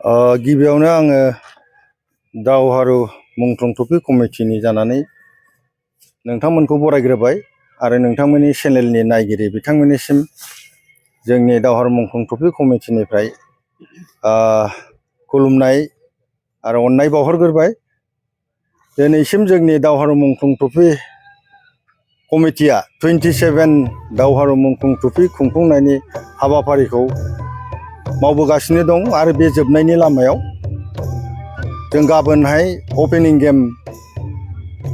गिबियावनो आङो दावहारु मुंख्लं ट्रफि कमिटिनि जानानै नोंथांमोनखौ बरायग्रोबाय आरो नोंथांमोननि चेनेलनि नायगिरि बिथांमोननिसिम जोंनि दावहारु मुंख्लं ट्रफि कमिटिनिफ्राय खुलुमनाय आरो अननाय बावहरग्रोबाय। दिनैसिम जोंनि दावहारु मुंख्लं ट्रफि कमिटिया 27 दावहारु मुंख्लं ट्रफि खुंफुंनायनि हाबाफारिखौ मावबोगासिनो दं आरो बे जोबनायनि लामायाव। जों गाबोनहाय ओपनिं गेम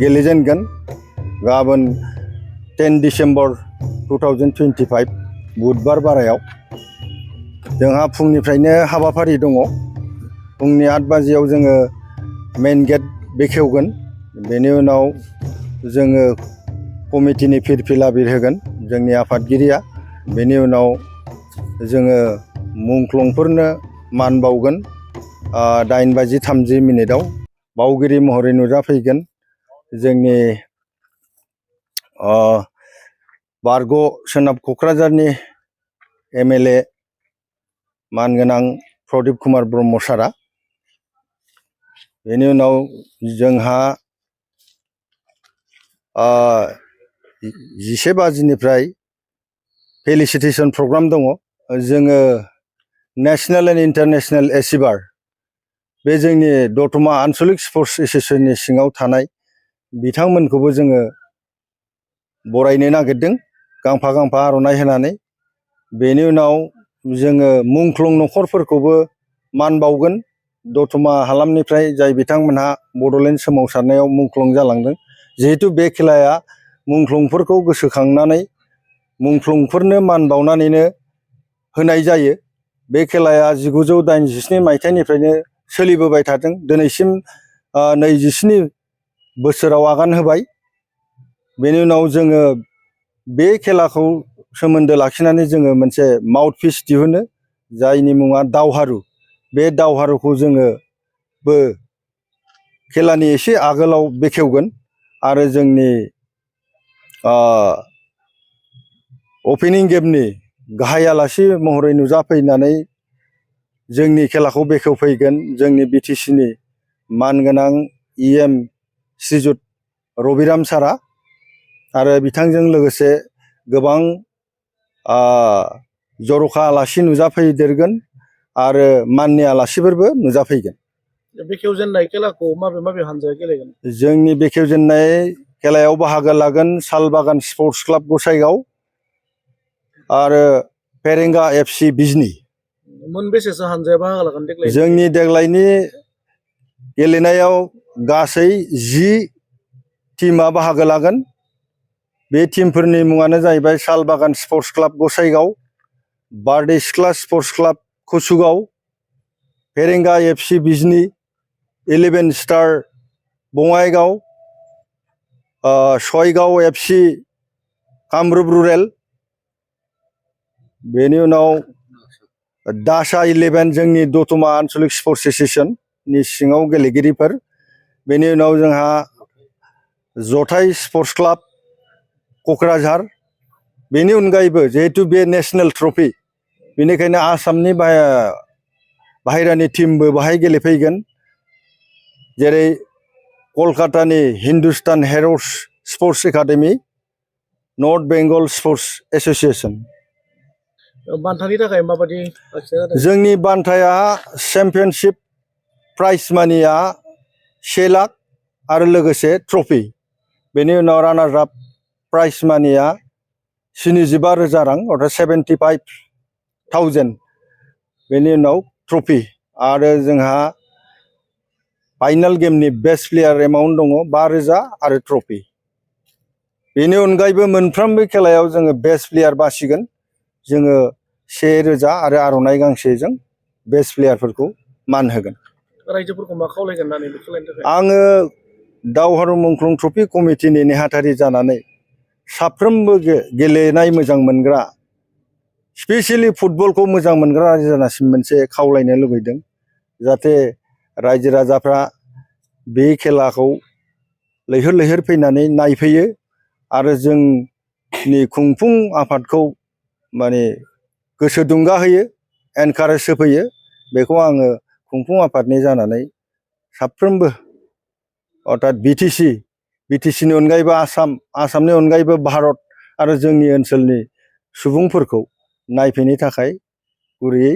गेलेजेनगोन। गाबोन 10 डिसेम्बर 2025 बुधबार बारायाव जोंहा फुंनिफ्रायनो हाबाफारि दङ। फुंनि 8 बाजियाव जोङो मेन गेट बेखेवगोन। बेनि उनाव जोङो कमिटिनि फिरफिला बिरहोगोन जोंनि आफादगिरिया। बेनि उनाव जोङो मुंख्लंफोरनो मान बावगोन। 8:30 बावगिरि महरै नुजाफैगोन जोंनि बारग' सोनाब क'क्राझारनि MLA मानगोनां प्रदीप कुमार ब्रह्म सारा। बेनि उनाव जोंहा 11 बाजिनिफ्राय फेलिसिटेसन प्रग्राम दङ। जोङो नेशनेल एन्ड इन्टारनेशनेल एचिभार बे जोंनि दतमा आन्चलिक स्पर्ट्स एस'सिएशननि सिङाव थानाय बिथांमोनखौबो जोङो बरायनो नागिरदों गांफा गांफा आर'नाइ होनानै। बेनि उनाव जोङो मुंख्लं नखरफोरखौबो मान बावगोन दतमा हालामनिफ्राय जाय बिथांमोनहा बड'लेण्ड सोमावसारनायाव मुंख्लं जालांदों। जिहेतु बे खेलाया मुंख्लंफोरखौ गोसोखांनानै मुंख्लंफोरनो मान बावनानैनो होनाय जायो। बे खेलाया 1987 मायथाइनिफ्रायनो सोलिबोबाय थादों। दिनैसिम 27 बोसोराव आगान होबाय। बेनि उनाव जोङो बे खेलाखौ सोमोन्दो लाखिनानै जोङो मोनसे माउथपिस दिहुनो जायनि मुङा दावहारु। बे दावहारुखौ जोङोबो खेलानि एसे आगोलाव बेखेवगोन आरो जोंनि ओपनिं गेमनि गाहाय आलासि महरै नुजाफैनानै जोंनि खेलाखौ बेखेवफैगोन जोंनि BTCनि मानगोनां EM श्रीजुत रबिराम सारा आरो बिथांजों लोगोसे गोबां जर'खा आलासि नुजाफैदेरगोन आरो माननि आलासिफोरबो नुजाफैगोन। बेखेवजेननाय खेलाखौ माबे माबे हानजाया गेलेगोन? जोंनि बेखेवजेननाय खेलायाव बाहागो लागोन सालबागान स्पर्ट्स क्लाब गसाइगाव आरो फेरेंगा FC बिजनी। मोनबेसेसो हानजाया बाहागो लागोन देग्लाय? जोंनि देग्लायनि गेलेनायाव गासै 10 टीमा बाहागो लागोन। बे टीमफोरनि मुङानो जाहैबाय सालबागान स्पर्ट्स क्लाब गसाइगाव, बारदै सिख्ला sports club Kusugaon, Ferenga FC Bijni, 11 star Bongaigaon, Soygaon FC Kamrup rural. बेनि उनाव दासा 11 जोंनि दतमा आन्चलिक स्पर्ट्स एस'सिएशननि सिङाव गेलेगिरिफोर। बेनि उनाव जोंहा जथाइ स्पर्ट्स क्लाब क'क्राझार। बेनि अनगायैबो जिहेतु बे नेशनेल ट्रफि बेनिखायनो आसामनि बाहेरानि टीमबो बाहाय गेलेफैगोन। जेरै कलकातानि Hindustan heroes sports academy, north Bengal sports association. बान्थानि थाखाय माबायदि लाखिनाय जादों? जोंनि बान्थाया चेम्पियनशिप प्राइज मानिया 1 लाख आरो लोगोसे ट्रफि। बेनि उनाव रानार्स आप प्राइज मानिया 75,000 रां अर्थात 75,000। बेनि उनाव ट्रफि आरो जोंहा फाइनाल गेमनि बेस्ट प्लेयार एमाउन्ट दङ 5,000 आरो ट्रफि। बेनि अनगायैबो मोनफ्रोमबो खेलायाव जोङो बेस्ट प्लेयार बासिगोन। जोङो 1,000 आरो आर'नाइ गांसेजों बेस्ट प्लेयारफोरखौ मान होगोन। रायजोफोरखौ मा खावलायगोन होननानै बे खेलानि थाखाय? आङो दावहारु मुंख्लं ट्रफि कमिटिनि नेहाथारि जानानै साफ्रोमबो गेलेनाय मोजां मोनग्रा स्पेसियेलि फुटबलखौ मोजां मोनग्रा रायजो जानासिम मोनसे खावलायनो लुबैदों जाहाथे रायजो राजाफ्रा बे खेलाखौ लैहोर लैहोर फैनानै नायफैयो आरो जोंनि खुंफुं आफादखौ माने गोसो दुंगा होयो, एनकारेज होफैयो। बेखौ आङो खुंफुं आफादनि जानानै साफ्रोमबो अर्थात बिटिसिनि अनगायैबो आसामनि अनगायैबो भारत आरो जोंनि ओनसोलनि सुबुंफोरखौ नायफैनो थाखाय गुरैयै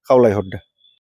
खावलायहरदों।